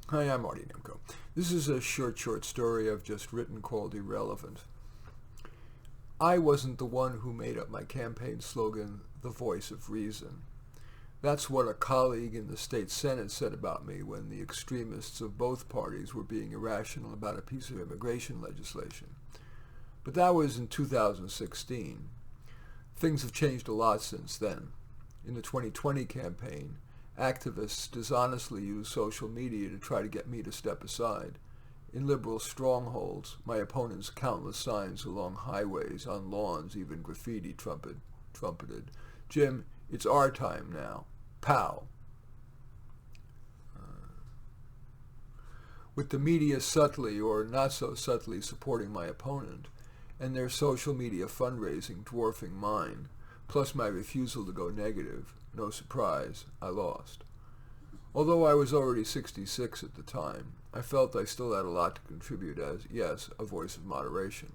Hi, I'm Marty Nemko. This is a short story I've just written called Irrelevant. I wasn't the one who made up my campaign slogan, the voice of reason. That's what a colleague in the state Senate said about me when the extremists of both parties were being irrational about a piece of immigration legislation. But that was in 2016. Things have changed a lot since then. In the 2020 campaign, activists dishonestly used social media to try to get me to step aside. In liberal strongholds, my opponents' countless signs along highways, on lawns, even graffiti trumpeted, "Jim, it's our time now. Pow!" With the media subtly or not so subtly supporting my opponent, and their social media fundraising dwarfing mine, plus my refusal to go negative, no surprise, I lost. Although I was already 66 at the time, I felt I still had a lot to contribute as, yes, a voice of moderation.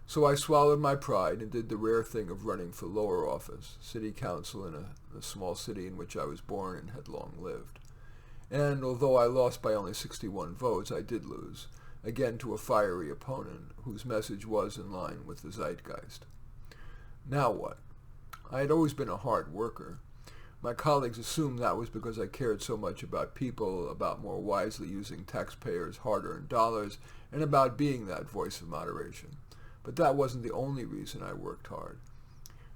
So I swallowed my pride and did the rare thing of running for lower office, city council in a small city in which I was born and had long lived. And although I lost by only 61 votes, I did lose, again to a fiery opponent whose message was in line with the zeitgeist. Now what? I had always been a hard worker. My colleagues assumed that was because I cared so much about people, about more wisely using taxpayers' hard-earned dollars, and about being that voice of moderation. But that wasn't the only reason I worked hard.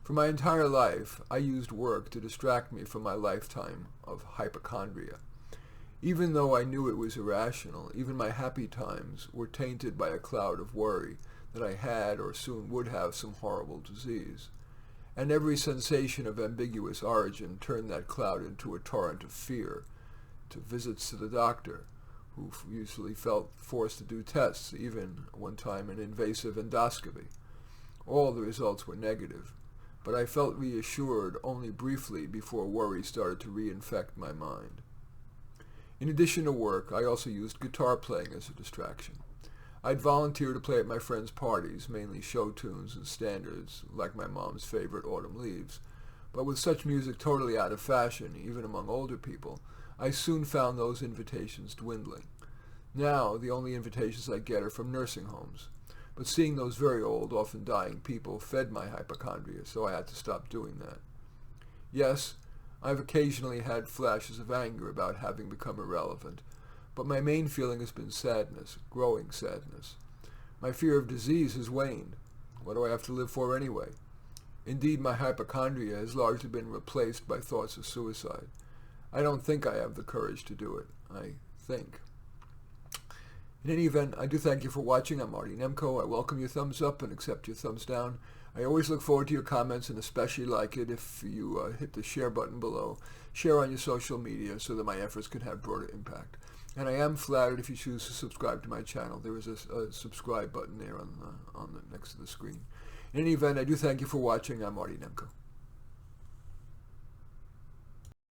For my entire life, I used work to distract me from my lifetime of hypochondria. Even though I knew it was irrational, even my happy times were tainted by a cloud of worry that I had or soon would have some horrible disease. And every sensation of ambiguous origin turned that cloud into a torrent of fear, to visits to the doctor, who usually felt forced to do tests, even one time an invasive endoscopy. All the results were negative, but I felt reassured only briefly before worry started to reinfect my mind. In addition to work, I also used guitar playing as a distraction. I'd volunteer to play at my friends' parties, mainly show tunes and standards, like my mom's favorite Autumn Leaves. But with such music totally out of fashion, even among older people, I soon found those invitations dwindling. Now, the only invitations I get are from nursing homes. But seeing those very old, often dying people fed my hypochondria, so I had to stop doing that. Yes, I've occasionally had flashes of anger about having become irrelevant, but my main feeling has been sadness, growing sadness. My fear of disease has waned. What do I have to live for anyway? Indeed, my hypochondria has largely been replaced by thoughts of suicide. I don't think I have the courage to do it. I think. In any event, I do thank you for watching. I'm Marty Nemko. I welcome your thumbs up and accept your thumbs down. I always look forward to your comments and especially like it if you hit the share button below. Share on your social media so that my efforts can have broader impact. And I am flattered if you choose to subscribe to my channel. There is a subscribe button there on the next to the screen. In any event, I do thank you for watching. I'm Marty Nemko.